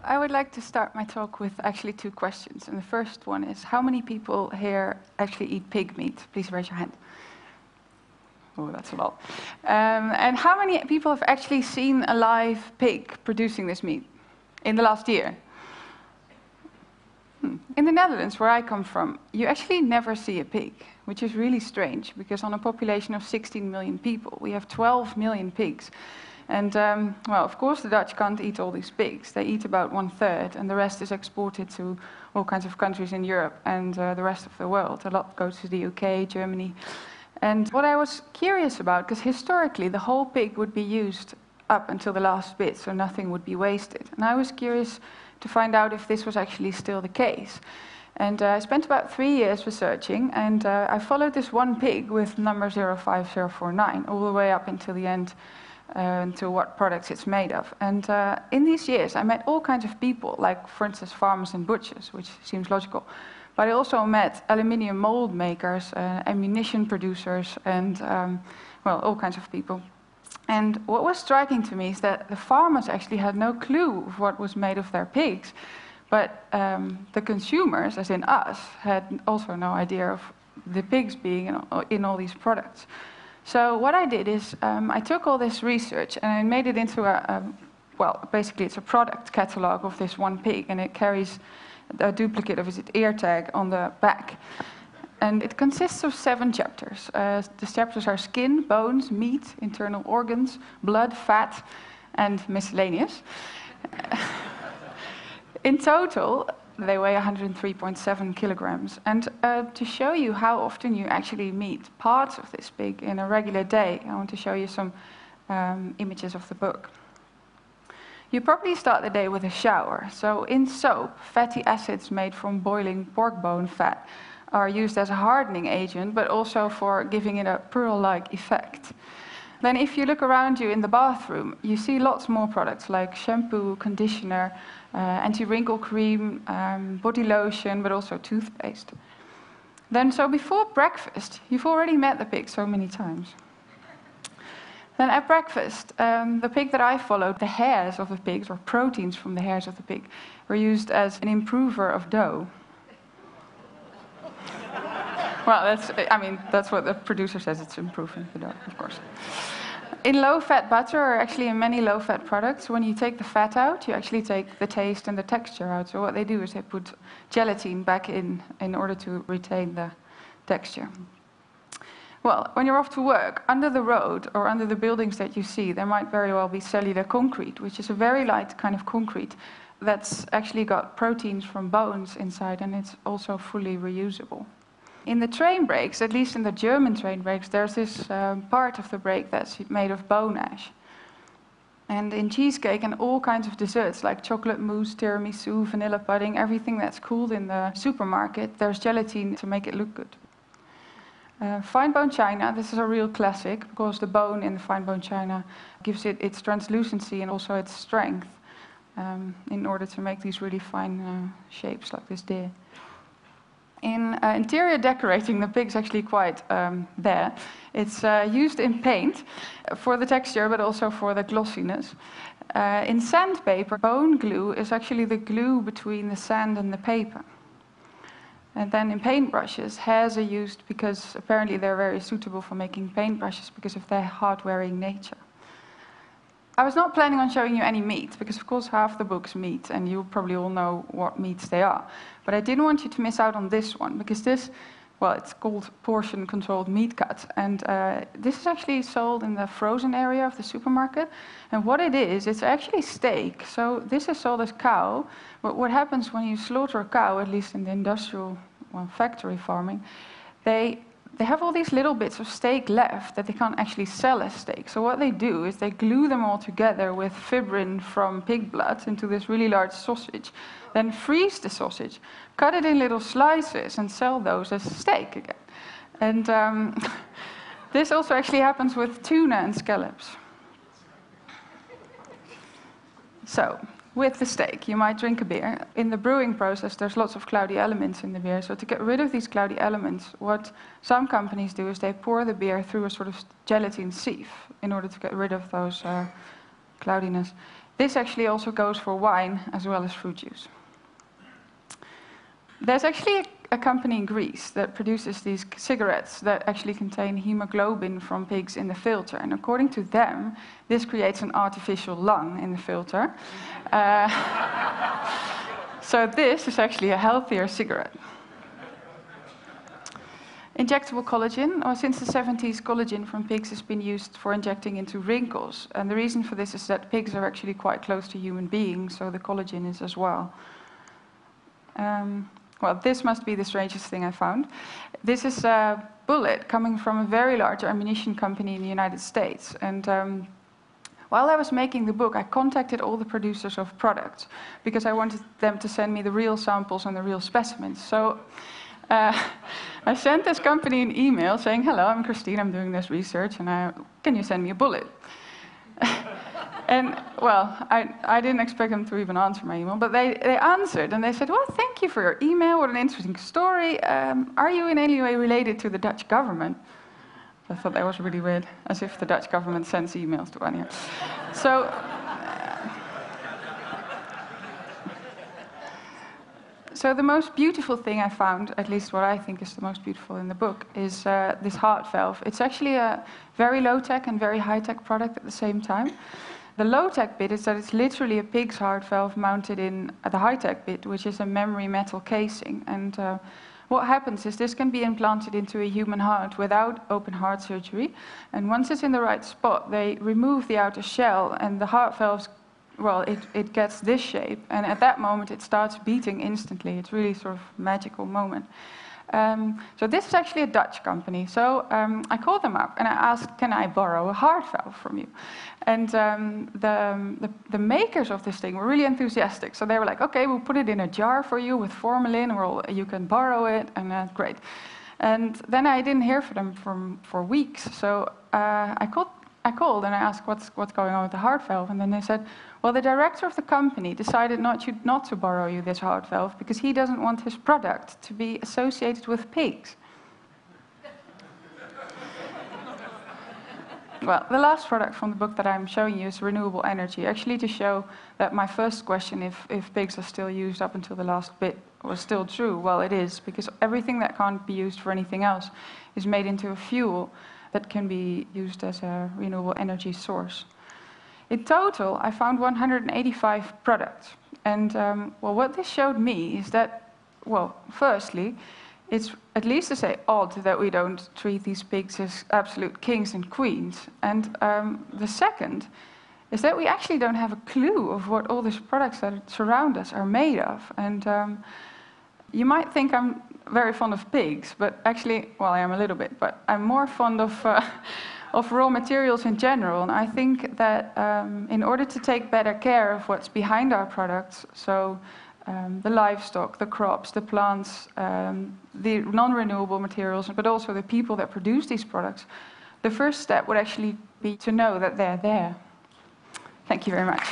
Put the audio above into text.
I would like to start my talk with actually two questions. And the first one is, how many people here actually eat pig meat? Please raise your hand. Oh, that's a lot. And how many people have actually seen a live pig producing this meat in the last year? In the Netherlands, where I come from, you actually never see a pig, which is really strange, because on a population of 16 million people, we have 12 million pigs. And, well, of course, the Dutch can't eat all these pigs. They eat about 1/3, and the rest is exported to all kinds of countries in Europe and the rest of the world. A lot goes to the UK, Germany. And what I was curious about, because historically the whole pig would be used up until the last bit, so nothing would be wasted. And I was curious to find out if this was actually still the case. And I spent about 3 years researching, and I followed this one pig with number 05049 all the way up until the end, to what products it's made of. And in these years, I met all kinds of people, like, for instance, farmers and butchers, which seems logical. But I also met aluminium mold makers, ammunition producers, and, well, all kinds of people. And what was striking to me is that the farmers actually had no clue of what was made of their pigs, but the consumers, as in us, had also no idea of the pigs being in all these products. So what I did is I took all this research and I made it into well, basically it's a product catalog of this one pig, and it carries a duplicate of its ear tag on the back. And it consists of 7 chapters. The chapters are skin, bones, meat, internal organs, blood, fat, and miscellaneous. In total, they weigh 103.7 kilograms. And to show you how often you actually meet parts of this pig in a regular day, I want to show you some images of the book. You probably start the day with a shower. So in soap, fatty acids made from boiling pork bone fat are used as a hardening agent, but also for giving it a pearl-like effect. Then if you look around you in the bathroom, you see lots more products like shampoo, conditioner, anti-wrinkle cream, body lotion, but also toothpaste. Then, so before breakfast, you've already met the pig so many times. Then at breakfast, the pig that I followed, the hairs of the pigs, or proteins from the hairs of the pig, were used as an improver of dough. Well, that's what the producer says, it's improving the dough, of course. In low-fat butter, or actually in many low-fat products, when you take the fat out, you actually take the taste and the texture out. So what they do is they put gelatin back in order to retain the texture. Well, when you're off to work, under the road or under the buildings that you see, there might very well be cellular concrete, which is a very light kind of concrete that's actually got proteins from bones inside, and it's also fully reusable. In the train brakes, at least in the German train brakes, there's this part of the brake that's made of bone ash. And in cheesecake and all kinds of desserts, like chocolate mousse, tiramisu, vanilla pudding, everything that's cooled in the supermarket, there's gelatin to make it look good. Fine bone china, this is a real classic, because the bone in the fine bone china gives it its translucency and also its strength in order to make these really fine shapes like this deer. In interior decorating, the pig's actually quite there. It's used in paint for the texture, but also for the glossiness. In sandpaper, bone glue is actually the glue between the sand and the paper. And then in paintbrushes, hairs are used because apparently they're very suitable for making paintbrushes because of their hard-wearing nature. I was not planning on showing you any meat, because of course half the book's meat, and you probably all know what meats they are. But I didn't want you to miss out on this one, because this, well, it's called portion-controlled meat cut. And this is actually sold in the frozen area of the supermarket. And what it is, it's actually steak. So this is sold as cow. But what happens when you slaughter a cow, at least in the industrial, well, factory farming, they have all these little bits of steak left that they can't actually sell as steak. So what they do is they glue them all together with fibrin from pig blood into this really large sausage, then freeze the sausage, cut it in little slices, and sell those as steak again. And this also actually happens with tuna and scallops. So, with the steak, you might drink a beer. In the brewing process, there's lots of cloudy elements in the beer. So to get rid of these cloudy elements, what some companies do is they pour the beer through a sort of gelatin sieve in order to get rid of those cloudiness. This actually also goes for wine as well as fruit juice. There's actually a company in Greece that produces these cigarettes that actually contain hemoglobin from pigs in the filter. And according to them, this creates an artificial lung in the filter. So this is actually a healthier cigarette. Injectable collagen. Since the 70s, collagen from pigs has been used for injecting into wrinkles. And the reason for this is that pigs are actually quite close to human beings, so the collagen is as well. Well, this must be the strangest thing I found. This is a bullet coming from a very large ammunition company in the United States. And while I was making the book, I contacted all the producers of products because I wanted them to send me the real samples and the real specimens. So I sent this company an email saying, hello, I'm Christine, I'm doing this research, and can you send me a bullet? And, well, I didn't expect them to even answer my email, but they answered, and they said, well, thank you for your email, what an interesting story. Are you in any way related to the Dutch government? I thought that was really weird, as if the Dutch government sends emails to BANYAK. So the most beautiful thing I found, at least what I think is the most beautiful in the book, is this heart valve. It's actually a very low-tech and very high-tech product at the same time. The low-tech bit is that it's literally a pig's heart valve mounted in the high-tech bit, which is a memory metal casing. And what happens is this can be implanted into a human heart without open heart surgery. And once it's in the right spot, they remove the outer shell, and the heart valve, well, it gets this shape. And at that moment, it starts beating instantly. It's really sort of a magical moment. So this is actually a Dutch company. So I called them up and I asked, can I borrow a heart valve from you? And the makers of this thing were really enthusiastic. So they were like, okay, we'll put it in a jar for you with formalin, or you can borrow it, and great. And then I didn't hear from them for weeks. So I called and I asked, what's going on with the heart valve? And then they said, well, the director of the company decided not to borrow you this heart valve because he doesn't want his product to be associated with pigs. Well, the last product from the book that I'm showing you is renewable energy, actually to show that my first question, if pigs are still used up until the last bit, was still true. Well, it is, because everything that can't be used for anything else is made into a fuel that can be used as a renewable energy source. In total, I found 185 products. And well, what this showed me is that, well, firstly, it's at least to say odd that we don't treat these pigs as absolute kings and queens. And the second is that we actually don't have a clue of what all these products that surround us are made of. And you might think I'm very fond of pigs, but actually, well, I am a little bit, but I'm more fond of raw materials in general. And I think that in order to take better care of what's behind our products, so the livestock, the crops, the plants, the non-renewable materials, but also the people that produce these products, the first step would actually be to know that they're there. Thank you very much.